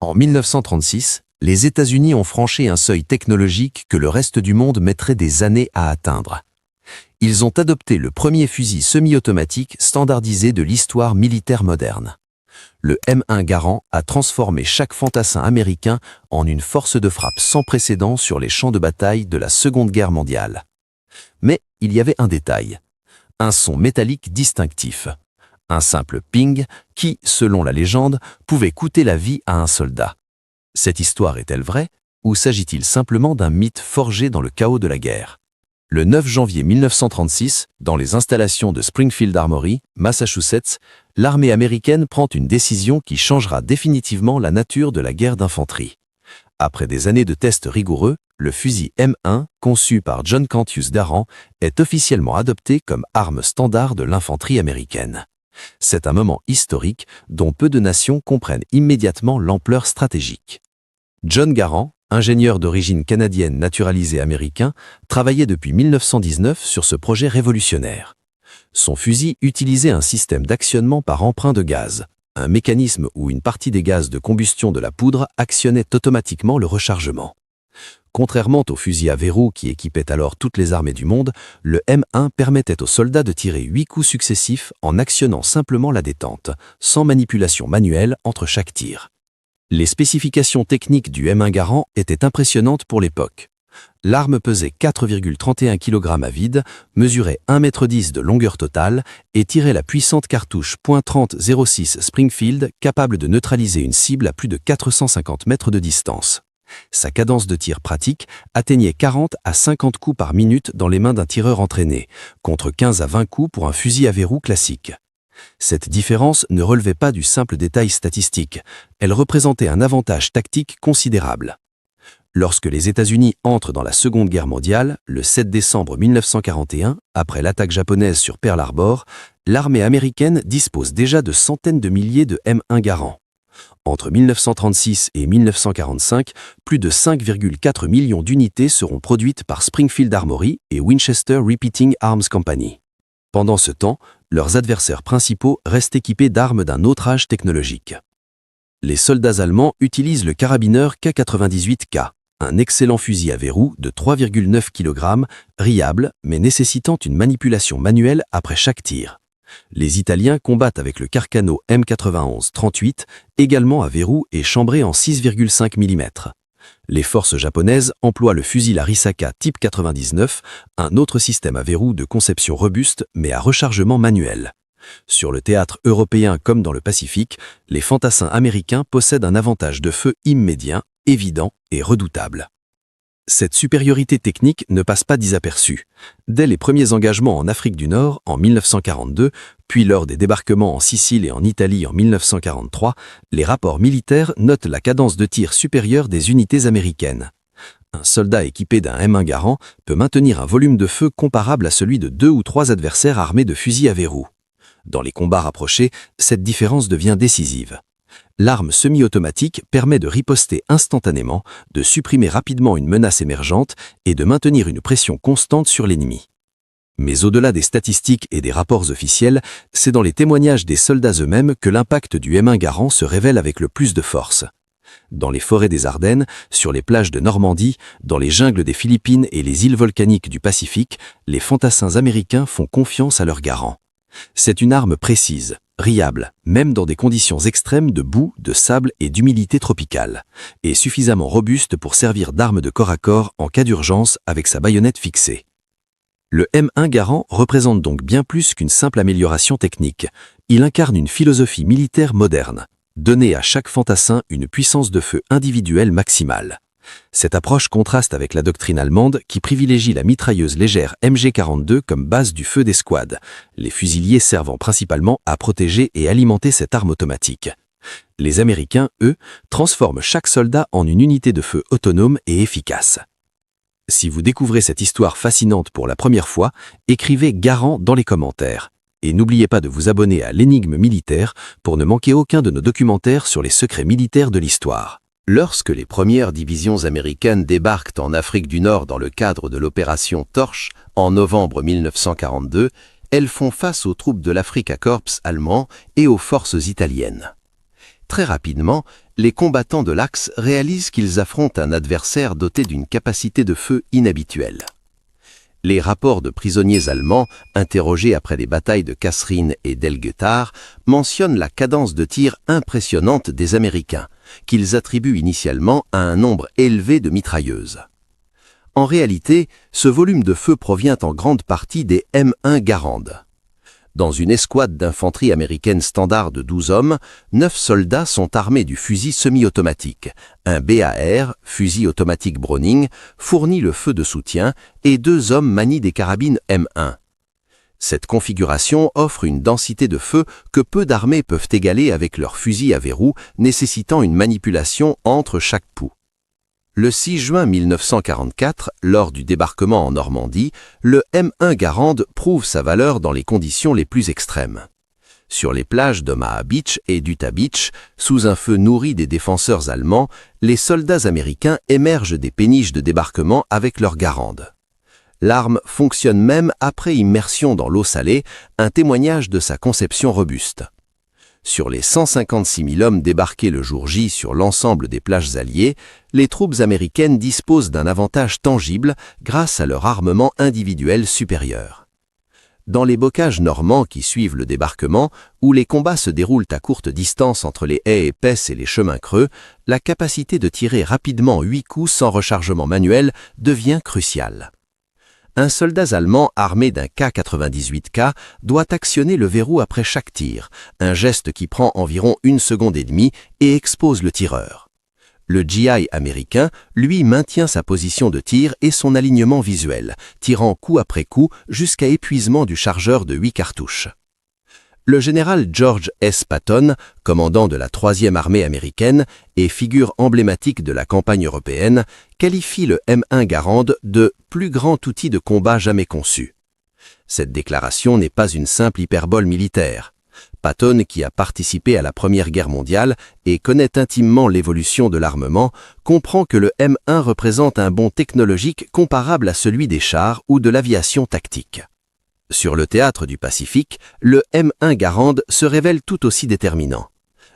En 1936, les États-Unis ont franchi un seuil technologique que le reste du monde mettrait des années à atteindre. Ils ont adopté le premier fusil semi-automatique standardisé de l'histoire militaire moderne. Le M1 Garand a transformé chaque fantassin américain en une force de frappe sans précédent sur les champs de bataille de la Seconde Guerre mondiale. Mais il y avait un détail, un son métallique distinctif, un simple ping qui, selon la légende, pouvait coûter la vie à un soldat. Cette histoire est-elle vraie ou s'agit-il simplement d'un mythe forgé dans le chaos de la guerre? Le 9 janvier 1936, dans les installations de Springfield Armory, Massachusetts, l'armée américaine prend une décision qui changera définitivement la nature de la guerre d'infanterie. Après des années de tests rigoureux, le fusil M1, conçu par John Cantius Garand, est officiellement adopté comme arme standard de l'infanterie américaine. C'est un moment historique dont peu de nations comprennent immédiatement l'ampleur stratégique. John Garand, ingénieur d'origine canadienne naturalisé américain, travaillait depuis 1919 sur ce projet révolutionnaire. Son fusil utilisait un système d'actionnement par emprunt de gaz, un mécanisme où une partie des gaz de combustion de la poudre actionnait automatiquement le rechargement. Contrairement au fusil à verrou qui équipait alors toutes les armées du monde, le M1 permettait aux soldats de tirer 8 coups successifs en actionnant simplement la détente, sans manipulation manuelle entre chaque tir. Les spécifications techniques du M1 Garand étaient impressionnantes pour l'époque. L'arme pesait 4,31 kg à vide, mesurait 1,10 m de longueur totale et tirait la puissante cartouche .30-06 Springfield capable de neutraliser une cible à plus de 450 mètres de distance. Sa cadence de tir pratique atteignait 40 à 50 coups par minute dans les mains d'un tireur entraîné, contre 15 à 20 coups pour un fusil à verrou classique. Cette différence ne relevait pas du simple détail statistique, elle représentait un avantage tactique considérable. Lorsque les États-Unis entrent dans la Seconde Guerre mondiale, le 7 décembre 1941, après l'attaque japonaise sur Pearl Harbor, l'armée américaine dispose déjà de centaines de milliers de M1 Garand. Entre 1936 et 1945, plus de 5,4 millions d'unités seront produites par Springfield Armory et Winchester Repeating Arms Company. Pendant ce temps, leurs adversaires principaux restent équipés d'armes d'un autre âge technologique. Les soldats allemands utilisent le carabineur K98K, un excellent fusil à verrou de 3,9 kg, riable mais nécessitant une manipulation manuelle après chaque tir. Les Italiens combattent avec le Carcano M91-38, également à verrou et chambré en 6,5 mm. Les forces japonaises emploient le fusil Arisaka Type 99, un autre système à verrou de conception robuste mais à rechargement manuel. Sur le théâtre européen comme dans le Pacifique, les fantassins américains possèdent un avantage de feu immédiat, évident et redoutable. Cette supériorité technique ne passe pas inaperçue. Dès les premiers engagements en Afrique du Nord en 1942, puis lors des débarquements en Sicile et en Italie en 1943, les rapports militaires notent la cadence de tir supérieure des unités américaines. Un soldat équipé d'un M1 Garand peut maintenir un volume de feu comparable à celui de 2 ou 3 adversaires armés de fusils à verrou. Dans les combats rapprochés, cette différence devient décisive. L'arme semi-automatique permet de riposter instantanément, de supprimer rapidement une menace émergente et de maintenir une pression constante sur l'ennemi. Mais au-delà des statistiques et des rapports officiels, c'est dans les témoignages des soldats eux-mêmes que l'impact du M1 Garand se révèle avec le plus de force. Dans les forêts des Ardennes, sur les plages de Normandie, dans les jungles des Philippines et les îles volcaniques du Pacifique, les fantassins américains font confiance à leur Garand. C'est une arme précise, riable, même dans des conditions extrêmes de boue, de sable et d'humidité tropicale, et suffisamment robuste pour servir d'arme de corps à corps en cas d'urgence avec sa baïonnette fixée. Le M1 Garand représente donc bien plus qu'une simple amélioration technique. Il incarne une philosophie militaire moderne, donner à chaque fantassin une puissance de feu individuelle maximale. Cette approche contraste avec la doctrine allemande qui privilégie la mitrailleuse légère MG42 comme base du feu d'escouade, les fusiliers servant principalement à protéger et alimenter cette arme automatique. Les Américains, eux, transforment chaque soldat en une unité de feu autonome et efficace. Si vous découvrez cette histoire fascinante pour la première fois, écrivez Garand dans les commentaires. Et n'oubliez pas de vous abonner à l'Énigme militaire pour ne manquer aucun de nos documentaires sur les secrets militaires de l'histoire. Lorsque les premières divisions américaines débarquent en Afrique du Nord dans le cadre de l'opération Torch en novembre 1942, elles font face aux troupes de l'Afrika Korps allemand et aux forces italiennes. Très rapidement, les combattants de l'Axe réalisent qu'ils affrontent un adversaire doté d'une capacité de feu inhabituelle. Les rapports de prisonniers allemands, interrogés après les batailles de Kasserine et d'Elgetar, mentionnent la cadence de tir impressionnante des Américains, qu'ils attribuent initialement à un nombre élevé de mitrailleuses. En réalité, ce volume de feu provient en grande partie des M1 Garand. Dans une escouade d'infanterie américaine standard de 12 hommes, 9 soldats sont armés du fusil semi-automatique. Un BAR, fusil automatique Browning, fournit le feu de soutien et 2 hommes manient des carabines M1. Cette configuration offre une densité de feu que peu d'armées peuvent égaler avec leurs fusils à verrou, nécessitant une manipulation entre chaque pouls. Le 6 juin 1944, lors du débarquement en Normandie, le M1 Garand prouve sa valeur dans les conditions les plus extrêmes. Sur les plages d'Omaha Beach et d'Utah Beach, sous un feu nourri des défenseurs allemands, les soldats américains émergent des péniches de débarquement avec leur Garand. L'arme fonctionne même après immersion dans l'eau salée, un témoignage de sa conception robuste. Sur les 156 000 hommes débarqués le jour J sur l'ensemble des plages alliées, les troupes américaines disposent d'un avantage tangible grâce à leur armement individuel supérieur. Dans les bocages normands qui suivent le débarquement, où les combats se déroulent à courte distance entre les haies épaisses et les chemins creux, la capacité de tirer rapidement 8 coups sans rechargement manuel devient cruciale. Un soldat allemand armé d'un K98K doit actionner le verrou après chaque tir, un geste qui prend environ 1 seconde et demie et expose le tireur. Le GI américain, lui, maintient sa position de tir et son alignement visuel, tirant coup après coup jusqu'à épuisement du chargeur de 8 cartouches. Le général George S. Patton, commandant de la 3e armée américaine et figure emblématique de la campagne européenne, qualifie le M1 Garand de « plus grand outil de combat jamais conçu ». Cette déclaration n'est pas une simple hyperbole militaire. Patton, qui a participé à la Première Guerre mondiale et connaît intimement l'évolution de l'armement, comprend que le M1 représente un bond technologique comparable à celui des chars ou de l'aviation tactique. Sur le théâtre du Pacifique, le M1 Garand se révèle tout aussi déterminant.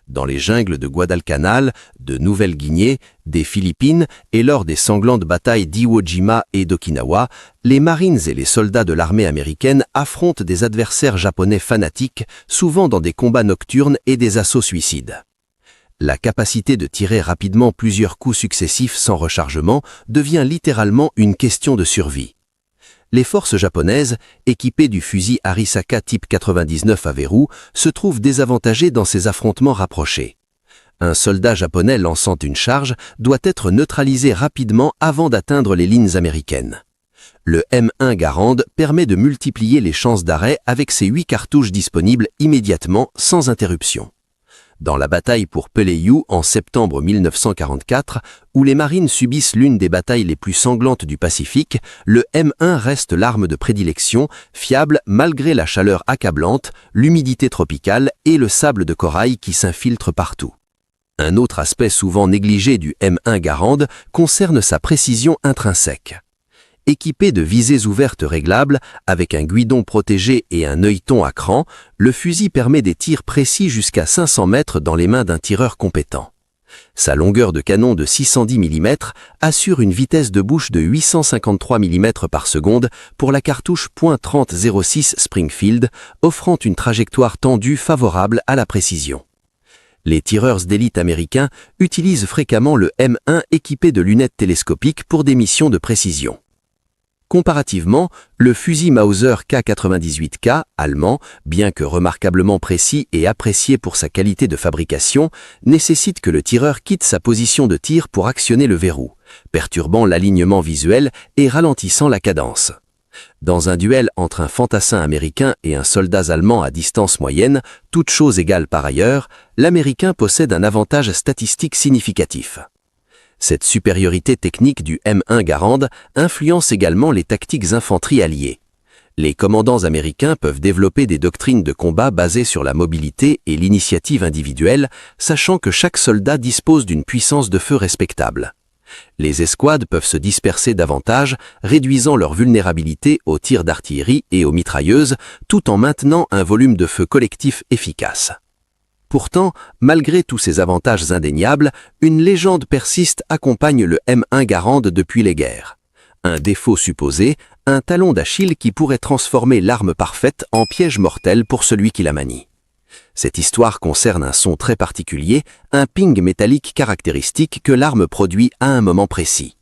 Dans les jungles de Guadalcanal, de Nouvelle-Guinée, des Philippines et lors des sanglantes batailles d'Iwo Jima et d'Okinawa, les Marines et les soldats de l'armée américaine affrontent des adversaires japonais fanatiques, souvent dans des combats nocturnes et des assauts suicides. La capacité de tirer rapidement plusieurs coups successifs sans rechargement devient littéralement une question de survie. Les forces japonaises, équipées du fusil Arisaka type 99 à verrou, se trouvent désavantagées dans ces affrontements rapprochés. Un soldat japonais lançant une charge doit être neutralisé rapidement avant d'atteindre les lignes américaines. Le M1 Garand permet de multiplier les chances d'arrêt avec ses 8 cartouches disponibles immédiatement, sans interruption. Dans la bataille pour Peleliu en septembre 1944, où les marines subissent l'une des batailles les plus sanglantes du Pacifique, le M1 reste l'arme de prédilection, fiable malgré la chaleur accablante, l'humidité tropicale et le sable de corail qui s'infiltre partout. Un autre aspect souvent négligé du M1 Garand concerne sa précision intrinsèque. Équipé de visées ouvertes réglables, avec un guidon protégé et un œilleton à cran, le fusil permet des tirs précis jusqu'à 500 mètres dans les mains d'un tireur compétent. Sa longueur de canon de 610 mm assure une vitesse de bouche de 853 mm par seconde pour la cartouche .30-06 Springfield, offrant une trajectoire tendue favorable à la précision. Les tireurs d'élite américains utilisent fréquemment le M1 équipé de lunettes télescopiques pour des missions de précision. Comparativement, le fusil Mauser K98K allemand, bien que remarquablement précis et apprécié pour sa qualité de fabrication, nécessite que le tireur quitte sa position de tir pour actionner le verrou, perturbant l'alignement visuel et ralentissant la cadence. Dans un duel entre un fantassin américain et un soldat allemand à distance moyenne, toutes choses égales par ailleurs, l'Américain possède un avantage statistique significatif. Cette supériorité technique du M1 Garand influence également les tactiques infanterie alliées. Les commandants américains peuvent développer des doctrines de combat basées sur la mobilité et l'initiative individuelle, sachant que chaque soldat dispose d'une puissance de feu respectable. Les escouades peuvent se disperser davantage, réduisant leur vulnérabilité aux tirs d'artillerie et aux mitrailleuses, tout en maintenant un volume de feu collectif efficace. Pourtant, malgré tous ces avantages indéniables, une légende persiste accompagne le M1 Garand depuis les guerres. Un défaut supposé, un talon d'Achille qui pourrait transformer l'arme parfaite en piège mortel pour celui qui la manie. Cette histoire concerne un son très particulier, un ping métallique caractéristique que l'arme produit à un moment précis.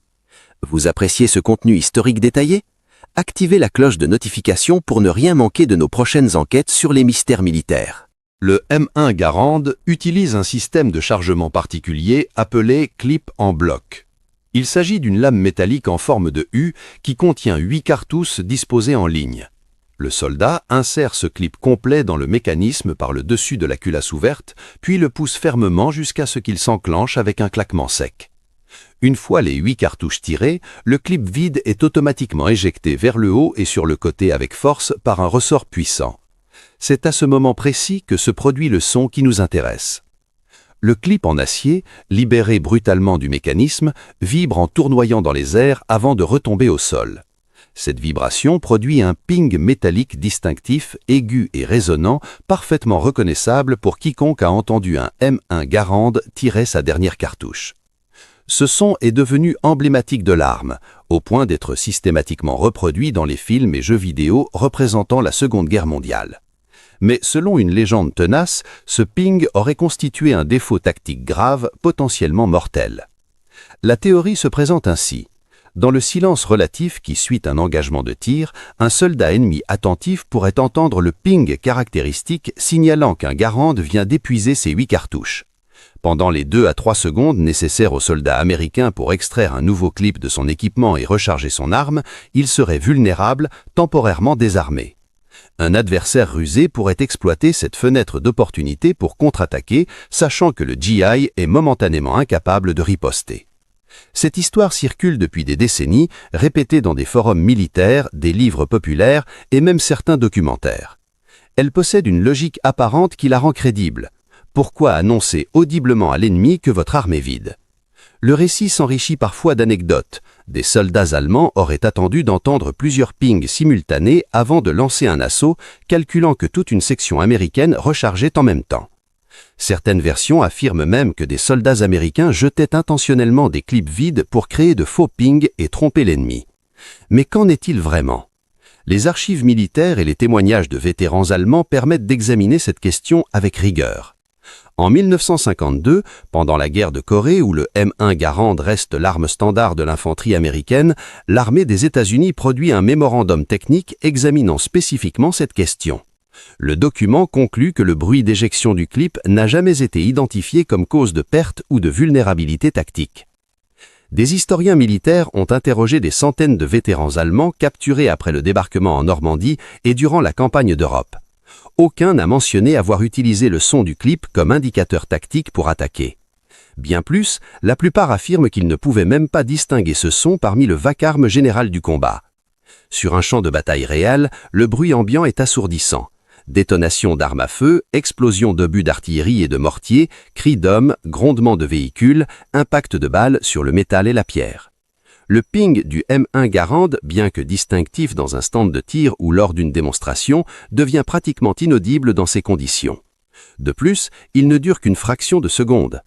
Vous appréciez ce contenu historique détaillé? Activez la cloche de notification pour ne rien manquer de nos prochaines enquêtes sur les mystères militaires. Le M1 Garand utilise un système de chargement particulier appelé clip en bloc. Il s'agit d'une lame métallique en forme de U qui contient 8 cartouches disposées en ligne. Le soldat insère ce clip complet dans le mécanisme par le dessus de la culasse ouverte, puis le pousse fermement jusqu'à ce qu'il s'enclenche avec un claquement sec. Une fois les 8 cartouches tirées, le clip vide est automatiquement éjecté vers le haut et sur le côté avec force par un ressort puissant. C'est à ce moment précis que se produit le son qui nous intéresse. Le clip en acier, libéré brutalement du mécanisme, vibre en tournoyant dans les airs avant de retomber au sol. Cette vibration produit un ping métallique distinctif, aigu et résonnant, parfaitement reconnaissable pour quiconque a entendu un M1 Garand tirer sa dernière cartouche. Ce son est devenu emblématique de l'arme, au point d'être systématiquement reproduit dans les films et jeux vidéo représentant la Seconde Guerre mondiale. Mais selon une légende tenace, ce ping aurait constitué un défaut tactique grave, potentiellement mortel. La théorie se présente ainsi. Dans le silence relatif qui suit un engagement de tir, un soldat ennemi attentif pourrait entendre le ping caractéristique signalant qu'un Garand vient d'épuiser ses 8 cartouches. Pendant les 2 à 3 secondes nécessaires au soldat américain pour extraire un nouveau clip de son équipement et recharger son arme, il serait vulnérable, temporairement désarmé. Un adversaire rusé pourrait exploiter cette fenêtre d'opportunité pour contre-attaquer, sachant que le GI est momentanément incapable de riposter. Cette histoire circule depuis des décennies, répétée dans des forums militaires, des livres populaires et même certains documentaires. Elle possède une logique apparente qui la rend crédible. Pourquoi annoncer audiblement à l'ennemi que votre arme est vide? Le récit s'enrichit parfois d'anecdotes. Des soldats allemands auraient attendu d'entendre plusieurs pings simultanés avant de lancer un assaut, calculant que toute une section américaine rechargeait en même temps. Certaines versions affirment même que des soldats américains jetaient intentionnellement des clips vides pour créer de faux pings et tromper l'ennemi. Mais qu'en est-il vraiment? Les archives militaires et les témoignages de vétérans allemands permettent d'examiner cette question avec rigueur. En 1952, pendant la guerre de Corée où le M1 Garand reste l'arme standard de l'infanterie américaine, l'armée des États-Unis produit un mémorandum technique examinant spécifiquement cette question. Le document conclut que le bruit d'éjection du clip n'a jamais été identifié comme cause de perte ou de vulnérabilité tactique. Des historiens militaires ont interrogé des centaines de vétérans allemands capturés après le débarquement en Normandie et durant la campagne d'Europe. Aucun n'a mentionné avoir utilisé le son du clip comme indicateur tactique pour attaquer. Bien plus, la plupart affirment qu'ils ne pouvaient même pas distinguer ce son parmi le vacarme général du combat. Sur un champ de bataille réel, le bruit ambiant est assourdissant. Détonation d'armes à feu, explosion d'obus d'artillerie et de mortiers, cris d'hommes, grondements de véhicules, impact de balles sur le métal et la pierre. Le ping du M1 Garand, bien que distinctif dans un stand de tir ou lors d'une démonstration, devient pratiquement inaudible dans ces conditions. De plus, il ne dure qu'une fraction de seconde.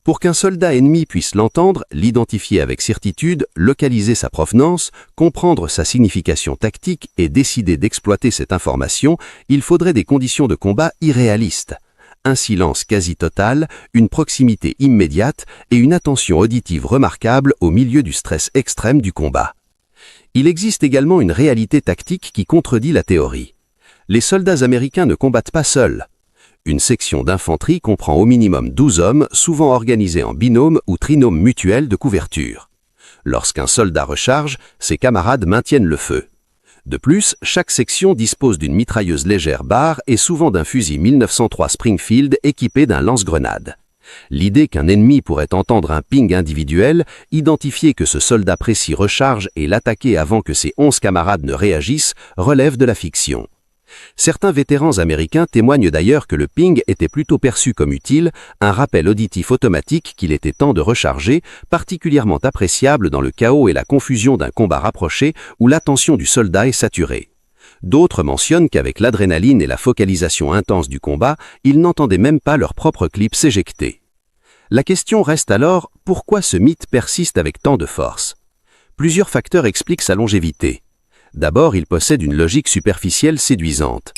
Pour qu'un soldat ennemi puisse l'entendre, l'identifier avec certitude, localiser sa provenance, comprendre sa signification tactique et décider d'exploiter cette information, il faudrait des conditions de combat irréalistes. Un silence quasi total, une proximité immédiate et une attention auditive remarquable au milieu du stress extrême du combat. Il existe également une réalité tactique qui contredit la théorie. Les soldats américains ne combattent pas seuls. Une section d'infanterie comprend au minimum 12 hommes, souvent organisés en binôme ou trinôme mutuel de couverture. Lorsqu'un soldat recharge, ses camarades maintiennent le feu. De plus, chaque section dispose d'une mitrailleuse légère barre et souvent d'un fusil 1903 Springfield équipé d'un lance-grenade. L'idée qu'un ennemi pourrait entendre un ping individuel, identifier que ce soldat précis recharge et l'attaquer avant que ses 11 camarades ne réagissent, relève de la fiction. Certains vétérans américains témoignent d'ailleurs que le ping était plutôt perçu comme utile, un rappel auditif automatique qu'il était temps de recharger, particulièrement appréciable dans le chaos et la confusion d'un combat rapproché où l'attention du soldat est saturée. D'autres mentionnent qu'avec l'adrénaline et la focalisation intense du combat, ils n'entendaient même pas leur propre clip s'éjecter. La question reste alors, pourquoi ce mythe persiste avec tant de force? Plusieurs facteurs expliquent sa longévité. D'abord, il possède une logique superficielle séduisante.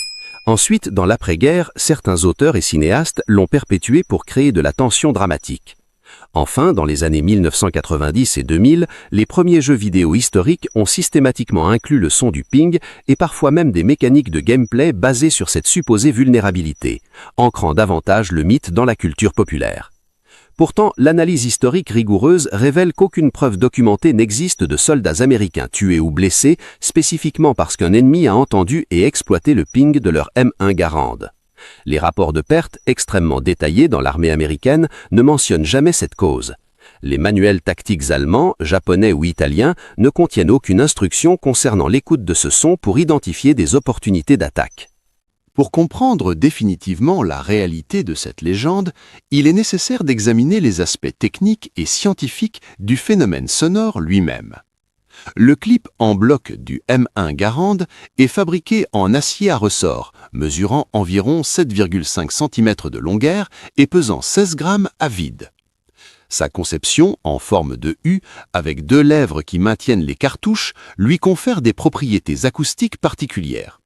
Ensuite, dans l'après-guerre, certains auteurs et cinéastes l'ont perpétué pour créer de la tension dramatique. Enfin, dans les années 1990 et 2000, les premiers jeux vidéo historiques ont systématiquement inclus le son du ping et parfois même des mécaniques de gameplay basées sur cette supposée vulnérabilité, ancrant davantage le mythe dans la culture populaire. Pourtant, l'analyse historique rigoureuse révèle qu'aucune preuve documentée n'existe de soldats américains tués ou blessés spécifiquement parce qu'un ennemi a entendu et exploité le ping de leur M1 Garand. Les rapports de pertes, extrêmement détaillés dans l'armée américaine, ne mentionnent jamais cette cause. Les manuels tactiques allemands, japonais ou italiens ne contiennent aucune instruction concernant l'écoute de ce son pour identifier des opportunités d'attaque. Pour comprendre définitivement la réalité de cette légende, il est nécessaire d'examiner les aspects techniques et scientifiques du phénomène sonore lui-même. Le clip en bloc du M1 Garand est fabriqué en acier à ressort, mesurant environ 7,5 cm de longueur et pesant 16 grammes à vide. Sa conception, en forme de U, avec deux lèvres qui maintiennent les cartouches, lui confère des propriétés acoustiques particulières.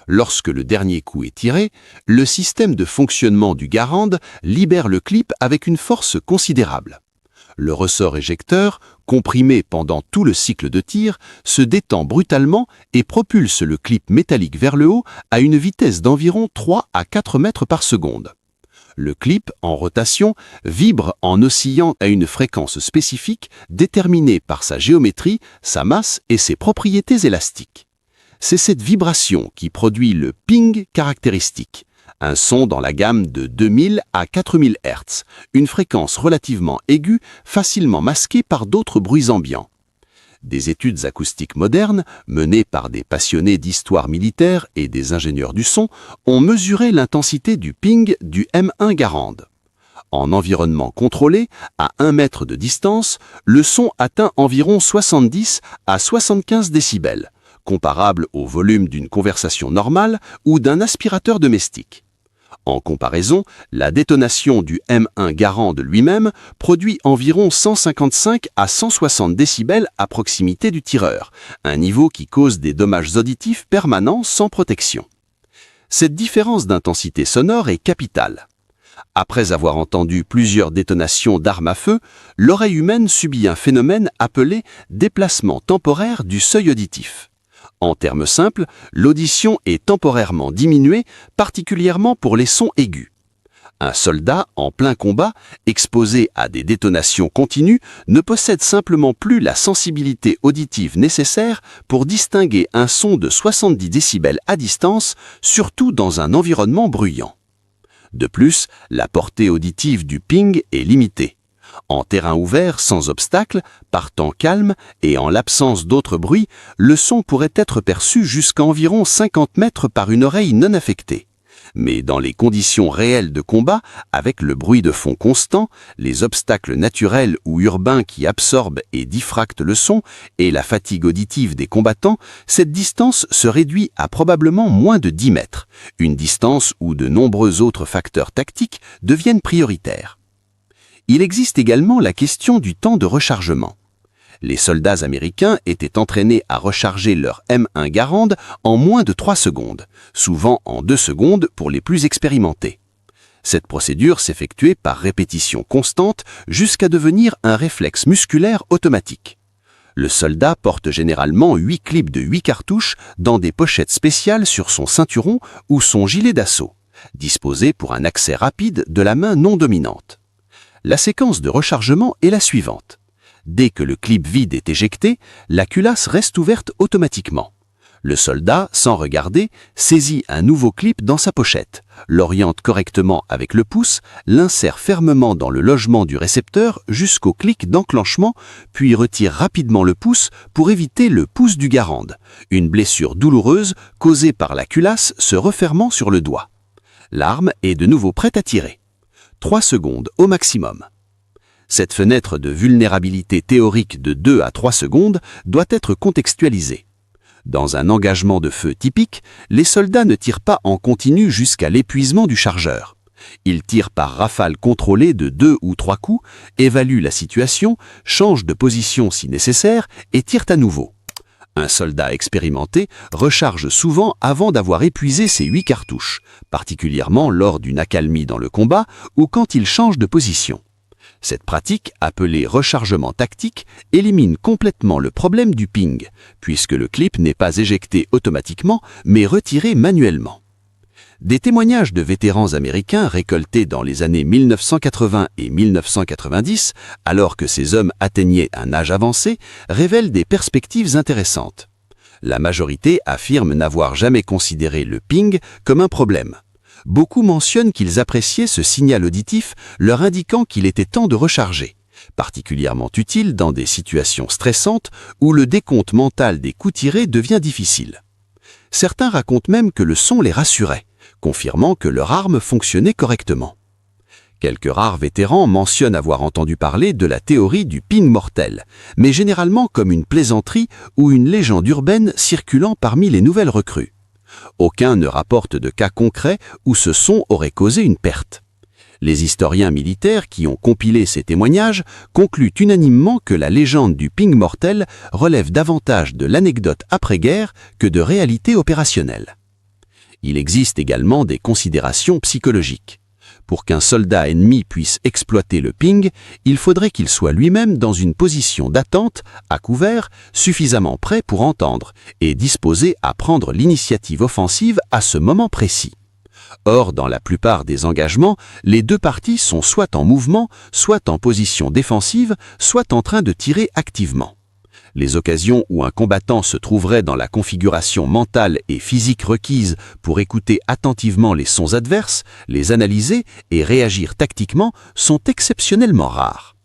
Lorsque le dernier coup est tiré, le système de fonctionnement du Garand libère le clip avec une force considérable. Le ressort éjecteur, comprimé pendant tout le cycle de tir, se détend brutalement et propulse le clip métallique vers le haut à une vitesse d'environ 3 à 4 mètres par seconde. Le clip, en rotation, vibre en oscillant à une fréquence spécifique déterminée par sa géométrie, sa masse et ses propriétés élastiques. C'est cette vibration qui produit le ping caractéristique, un son dans la gamme de 2000 à 4000 Hz, une fréquence relativement aiguë, facilement masquée par d'autres bruits ambiants. Des études acoustiques modernes, menées par des passionnés d'histoire militaire et des ingénieurs du son, ont mesuré l'intensité du ping du M1 Garand. En environnement contrôlé, à 1 mètre de distance, le son atteint environ 70 à 75 décibels, comparable au volume d'une conversation normale ou d'un aspirateur domestique. En comparaison, la détonation du M1 Garand lui-même produit environ 155 à 160 décibels à proximité du tireur, un niveau qui cause des dommages auditifs permanents sans protection. Cette différence d'intensité sonore est capitale. Après avoir entendu plusieurs détonations d'armes à feu, l'oreille humaine subit un phénomène appelé déplacement temporaire du seuil auditif. En termes simples, l'audition est temporairement diminuée, particulièrement pour les sons aigus. Un soldat en plein combat, exposé à des détonations continues, ne possède simplement plus la sensibilité auditive nécessaire pour distinguer un son de 70 décibels à distance, surtout dans un environnement bruyant. De plus, la portée auditive du ping est limitée. En terrain ouvert, sans obstacle, par temps calme et en l'absence d'autres bruits, le son pourrait être perçu jusqu'à environ 50 mètres par une oreille non affectée. Mais dans les conditions réelles de combat, avec le bruit de fond constant, les obstacles naturels ou urbains qui absorbent et diffractent le son et la fatigue auditive des combattants, cette distance se réduit à probablement moins de 10 mètres, une distance où de nombreux autres facteurs tactiques deviennent prioritaires. Il existe également la question du temps de rechargement. Les soldats américains étaient entraînés à recharger leur M1 Garand en moins de 3 secondes, souvent en 2 secondes pour les plus expérimentés. Cette procédure s'effectuait par répétition constante jusqu'à devenir un réflexe musculaire automatique. Le soldat porte généralement 8 clips de 8 cartouches dans des pochettes spéciales sur son ceinturon ou son gilet d'assaut, disposés pour un accès rapide de la main non dominante. La séquence de rechargement est la suivante. Dès que le clip vide est éjecté, la culasse reste ouverte automatiquement. Le soldat, sans regarder, saisit un nouveau clip dans sa pochette, l'oriente correctement avec le pouce, l'insère fermement dans le logement du récepteur jusqu'au clic d'enclenchement, puis retire rapidement le pouce pour éviter le pouce du Garand, une blessure douloureuse causée par la culasse se refermant sur le doigt. L'arme est de nouveau prête à tirer. 3 secondes au maximum. Cette fenêtre de vulnérabilité théorique de 2 à 3 secondes doit être contextualisée. Dans un engagement de feu typique, les soldats ne tirent pas en continu jusqu'à l'épuisement du chargeur. Ils tirent par rafales contrôlées de 2 ou 3 coups, évaluent la situation, changent de position si nécessaire et tirent à nouveau. Un soldat expérimenté recharge souvent avant d'avoir épuisé ses 8 cartouches, particulièrement lors d'une accalmie dans le combat ou quand il change de position. Cette pratique, appelée rechargement tactique, élimine complètement le problème du ping, puisque le clip n'est pas éjecté automatiquement, mais retiré manuellement. Des témoignages de vétérans américains récoltés dans les années 1980 et 1990, alors que ces hommes atteignaient un âge avancé, révèlent des perspectives intéressantes. La majorité affirme n'avoir jamais considéré le ping comme un problème. Beaucoup mentionnent qu'ils appréciaient ce signal auditif leur indiquant qu'il était temps de recharger, particulièrement utile dans des situations stressantes où le décompte mental des coups tirés devient difficile. Certains racontent même que le son les rassurait, confirmant que leur arme fonctionnait correctement. Quelques rares vétérans mentionnent avoir entendu parler de la théorie du ping mortel, mais généralement comme une plaisanterie ou une légende urbaine circulant parmi les nouvelles recrues. Aucun ne rapporte de cas concrets où ce son aurait causé une perte. Les historiens militaires qui ont compilé ces témoignages concluent unanimement que la légende du ping mortel relève davantage de l'anecdote après-guerre que de réalité opérationnelle. Il existe également des considérations psychologiques. Pour qu'un soldat ennemi puisse exploiter le ping, il faudrait qu'il soit lui-même dans une position d'attente, à couvert, suffisamment prêt pour entendre et disposé à prendre l'initiative offensive à ce moment précis. Or, dans la plupart des engagements, les deux parties sont soit en mouvement, soit en position défensive, soit en train de tirer activement. Les occasions où un combattant se trouverait dans la configuration mentale et physique requise pour écouter attentivement les sons adverses, les analyser et réagir tactiquement sont exceptionnellement rares.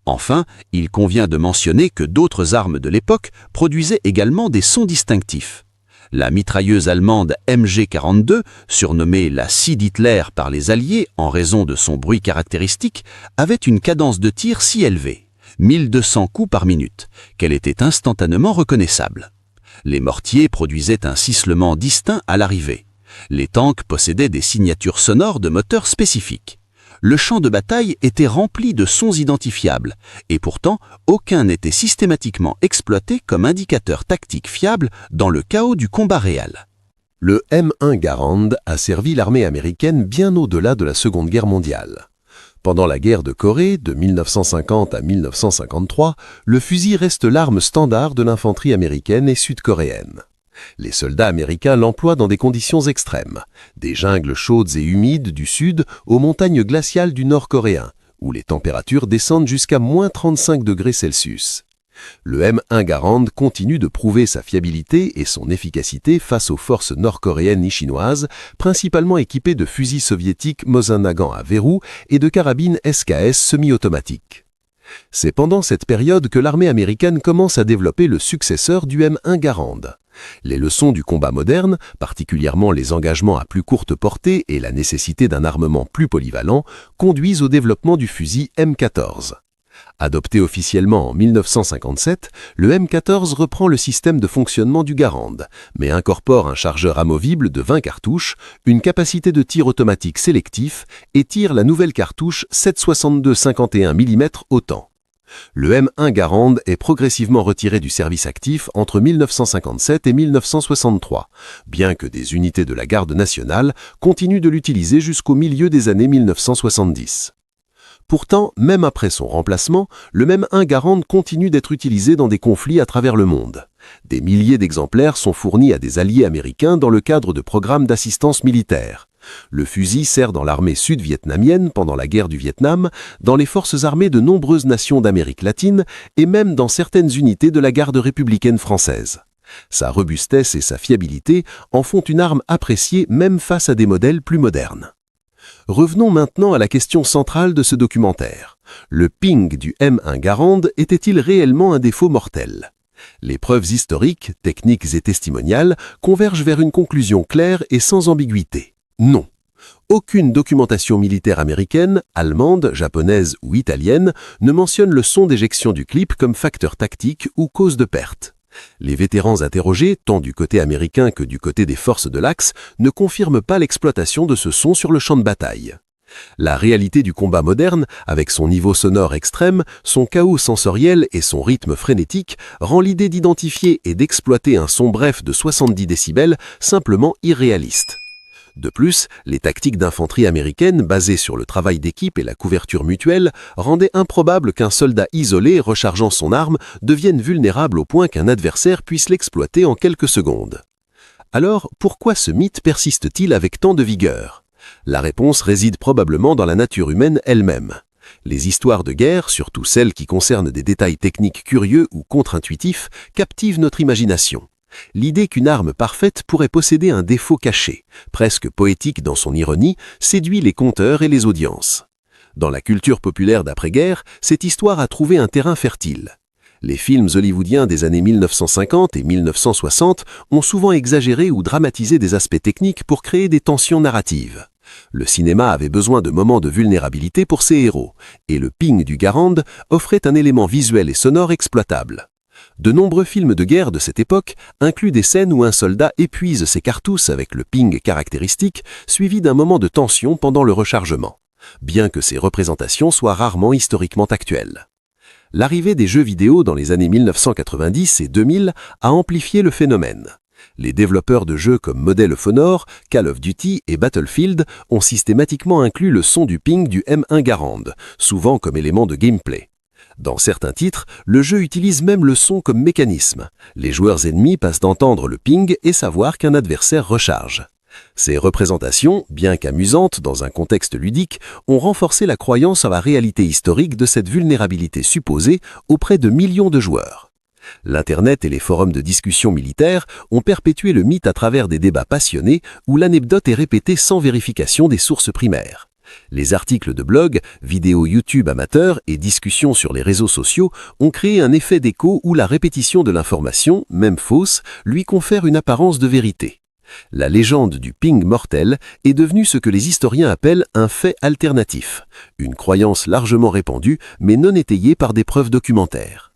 Enfin, il convient de mentionner que d'autres armes de l'époque produisaient également des sons distinctifs. La mitrailleuse allemande MG42, surnommée la scie d'Hitler par les Alliés en raison de son bruit caractéristique, avait une cadence de tir si élevée, 1200 coups par minute, qu'elle était instantanément reconnaissable. Les mortiers produisaient un sifflement distinct à l'arrivée. Les tanks possédaient des signatures sonores de moteurs spécifiques. Le champ de bataille était rempli de sons identifiables, et pourtant aucun n'était systématiquement exploité comme indicateur tactique fiable dans le chaos du combat réel. Le M1 Garand a servi l'armée américaine bien au-delà de la Seconde Guerre mondiale. Pendant la guerre de Corée, de 1950 à 1953, le fusil reste l'arme standard de l'infanterie américaine et sud-coréenne. Les soldats américains l'emploient dans des conditions extrêmes, des jungles chaudes et humides du sud aux montagnes glaciales du nord coréen, où les températures descendent jusqu'à -35 degrés Celsius. Le M1 Garand continue de prouver sa fiabilité et son efficacité face aux forces nord-coréennes et chinoises, principalement équipées de fusils soviétiques Mosin-Nagant à verrou et de carabines SKS semi-automatiques. C'est pendant cette période que l'armée américaine commence à développer le successeur du M1 Garand. Les leçons du combat moderne, particulièrement les engagements à plus courte portée et la nécessité d'un armement plus polyvalent, conduisent au développement du fusil M14. Adopté officiellement en 1957, le M14 reprend le système de fonctionnement du Garand, mais incorpore un chargeur amovible de 20 cartouches, une capacité de tir automatique sélectif et tire la nouvelle cartouche 7,62-51 mm au temps. Le M1 Garand est progressivement retiré du service actif entre 1957 et 1963, bien que des unités de la Garde nationale continuent de l'utiliser jusqu'au milieu des années 1970. Pourtant, même après son remplacement, le M1 Garand continue d'être utilisé dans des conflits à travers le monde. Des milliers d'exemplaires sont fournis à des alliés américains dans le cadre de programmes d'assistance militaire. Le fusil sert dans l'armée sud-vietnamienne pendant la guerre du Vietnam, dans les forces armées de nombreuses nations d'Amérique latine et même dans certaines unités de la garde républicaine française. Sa robustesse et sa fiabilité en font une arme appréciée même face à des modèles plus modernes. Revenons maintenant à la question centrale de ce documentaire. Le ping du M1 Garand était-il réellement un défaut mortel ? Les preuves historiques, techniques et testimoniales convergent vers une conclusion claire et sans ambiguïté. Non. Aucune documentation militaire américaine, allemande, japonaise ou italienne ne mentionne le son d'éjection du clip comme facteur tactique ou cause de perte. Les vétérans interrogés, tant du côté américain que du côté des forces de l'Axe, ne confirment pas l'exploitation de ce son sur le champ de bataille. La réalité du combat moderne, avec son niveau sonore extrême, son chaos sensoriel et son rythme frénétique, rend l'idée d'identifier et d'exploiter un son bref de 70 décibels simplement irréaliste. De plus, les tactiques d'infanterie américaines, basées sur le travail d'équipe et la couverture mutuelle, rendaient improbable qu'un soldat isolé, rechargeant son arme, devienne vulnérable au point qu'un adversaire puisse l'exploiter en quelques secondes. Alors, pourquoi ce mythe persiste-t-il avec tant de vigueur ? La réponse réside probablement dans la nature humaine elle-même. Les histoires de guerre, surtout celles qui concernent des détails techniques curieux ou contre-intuitifs, captivent notre imagination. L'idée qu'une arme parfaite pourrait posséder un défaut caché, presque poétique dans son ironie, séduit les conteurs et les audiences. Dans la culture populaire d'après-guerre, cette histoire a trouvé un terrain fertile. Les films hollywoodiens des années 1950 et 1960 ont souvent exagéré ou dramatisé des aspects techniques pour créer des tensions narratives. Le cinéma avait besoin de moments de vulnérabilité pour ses héros, et le ping du Garand offrait un élément visuel et sonore exploitable. De nombreux films de guerre de cette époque incluent des scènes où un soldat épuise ses cartouches avec le ping caractéristique, suivi d'un moment de tension pendant le rechargement, bien que ces représentations soient rarement historiquement actuelles. L'arrivée des jeux vidéo dans les années 1990 et 2000 a amplifié le phénomène. Les développeurs de jeux comme Medal of Honor, Call of Duty et Battlefield ont systématiquement inclus le son du ping du M1 Garand, souvent comme élément de gameplay. Dans certains titres, le jeu utilise même le son comme mécanisme. Les joueurs ennemis passent d'entendre le ping et savoir qu'un adversaire recharge. Ces représentations, bien qu'amusantes dans un contexte ludique, ont renforcé la croyance à la réalité historique de cette vulnérabilité supposée auprès de millions de joueurs. L'Internet et les forums de discussion militaire ont perpétué le mythe à travers des débats passionnés où l'anecdote est répétée sans vérification des sources primaires. Les articles de blog, vidéos YouTube amateurs et discussions sur les réseaux sociaux ont créé un effet d'écho où la répétition de l'information, même fausse, lui confère une apparence de vérité. La légende du ping mortel est devenue ce que les historiens appellent un fait alternatif, une croyance largement répandue mais non étayée par des preuves documentaires.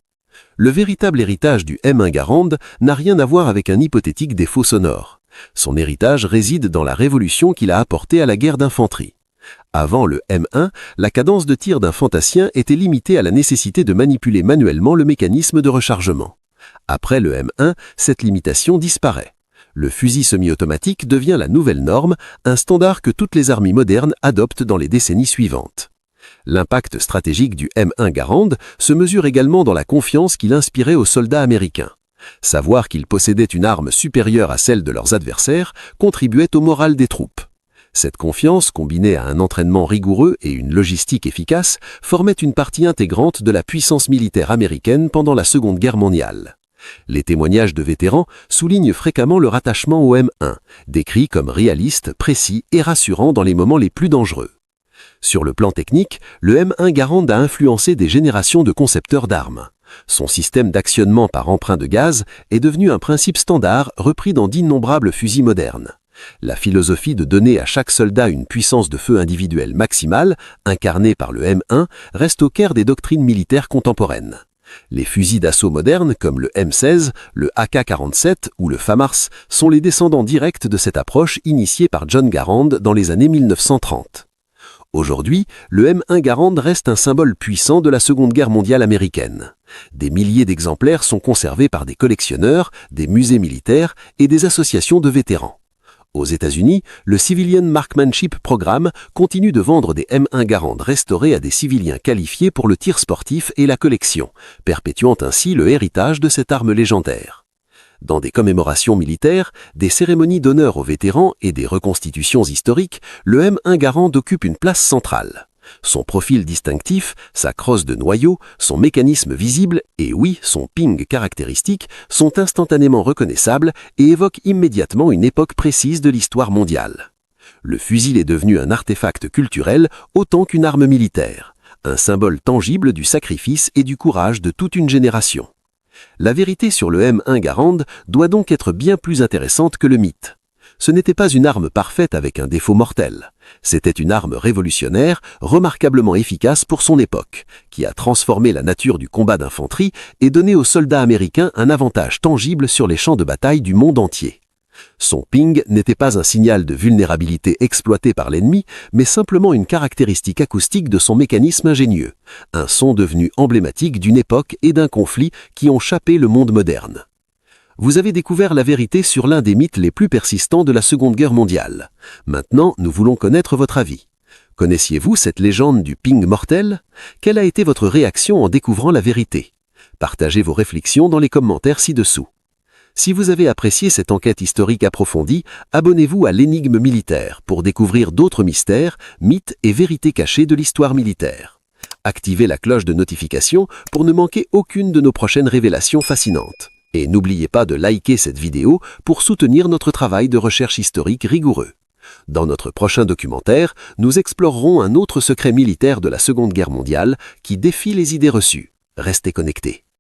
Le véritable héritage du M1 Garand n'a rien à voir avec un hypothétique défaut sonore. Son héritage réside dans la révolution qu'il a apportée à la guerre d'infanterie. Avant le M1, la cadence de tir d'un fantassien était limitée à la nécessité de manipuler manuellement le mécanisme de rechargement. Après le M1, cette limitation disparaît. Le fusil semi-automatique devient la nouvelle norme, un standard que toutes les armées modernes adoptent dans les décennies suivantes. L'impact stratégique du M1 Garand se mesure également dans la confiance qu'il inspirait aux soldats américains. Savoir qu'ils possédaient une arme supérieure à celle de leurs adversaires contribuait au moral des troupes. Cette confiance, combinée à un entraînement rigoureux et une logistique efficace, formait une partie intégrante de la puissance militaire américaine pendant la Seconde Guerre mondiale. Les témoignages de vétérans soulignent fréquemment le rattachement au M1, décrit comme réaliste, précis et rassurant dans les moments les plus dangereux. Sur le plan technique, le M1 Garand a influencé des générations de concepteurs d'armes. Son système d'actionnement par emprunt de gaz est devenu un principe standard repris dans d'innombrables fusils modernes. La philosophie de donner à chaque soldat une puissance de feu individuelle maximale, incarnée par le M1, reste au cœur des doctrines militaires contemporaines. Les fusils d'assaut modernes comme le M16, le AK-47 ou le FAMARS sont les descendants directs de cette approche initiée par John Garand dans les années 1930. Aujourd'hui, le M1 Garand reste un symbole puissant de la Seconde Guerre mondiale américaine. Des milliers d'exemplaires sont conservés par des collectionneurs, des musées militaires et des associations de vétérans. Aux États-Unis, le Civilian Marksmanship Programme continue de vendre des M1 Garand restaurés à des civiliens qualifiés pour le tir sportif et la collection, perpétuant ainsi le héritage de cette arme légendaire. Dans des commémorations militaires, des cérémonies d'honneur aux vétérans et des reconstitutions historiques, le M1 Garand occupe une place centrale. Son profil distinctif, sa crosse de noyau, son mécanisme visible et oui, son ping caractéristique sont instantanément reconnaissables et évoquent immédiatement une époque précise de l'histoire mondiale. Le fusil est devenu un artefact culturel autant qu'une arme militaire, un symbole tangible du sacrifice et du courage de toute une génération. La vérité sur le M1 Garand doit donc être bien plus intéressante que le mythe. Ce n'était pas une arme parfaite avec un défaut mortel. C'était une arme révolutionnaire, remarquablement efficace pour son époque, qui a transformé la nature du combat d'infanterie et donné aux soldats américains un avantage tangible sur les champs de bataille du monde entier. Son ping n'était pas un signal de vulnérabilité exploité par l'ennemi, mais simplement une caractéristique acoustique de son mécanisme ingénieux, un son devenu emblématique d'une époque et d'un conflit qui ont chapé le monde moderne. Vous avez découvert la vérité sur l'un des mythes les plus persistants de la Seconde Guerre mondiale. Maintenant, nous voulons connaître votre avis. Connaissiez-vous cette légende du ping mortel? Quelle a été votre réaction en découvrant la vérité? Partagez vos réflexions dans les commentaires ci-dessous. Si vous avez apprécié cette enquête historique approfondie, abonnez-vous à l'Énigme militaire pour découvrir d'autres mystères, mythes et vérités cachées de l'histoire militaire. Activez la cloche de notification pour ne manquer aucune de nos prochaines révélations fascinantes. Et n'oubliez pas de liker cette vidéo pour soutenir notre travail de recherche historique rigoureux. Dans notre prochain documentaire, nous explorerons un autre secret militaire de la Seconde Guerre mondiale qui défie les idées reçues. Restez connectés.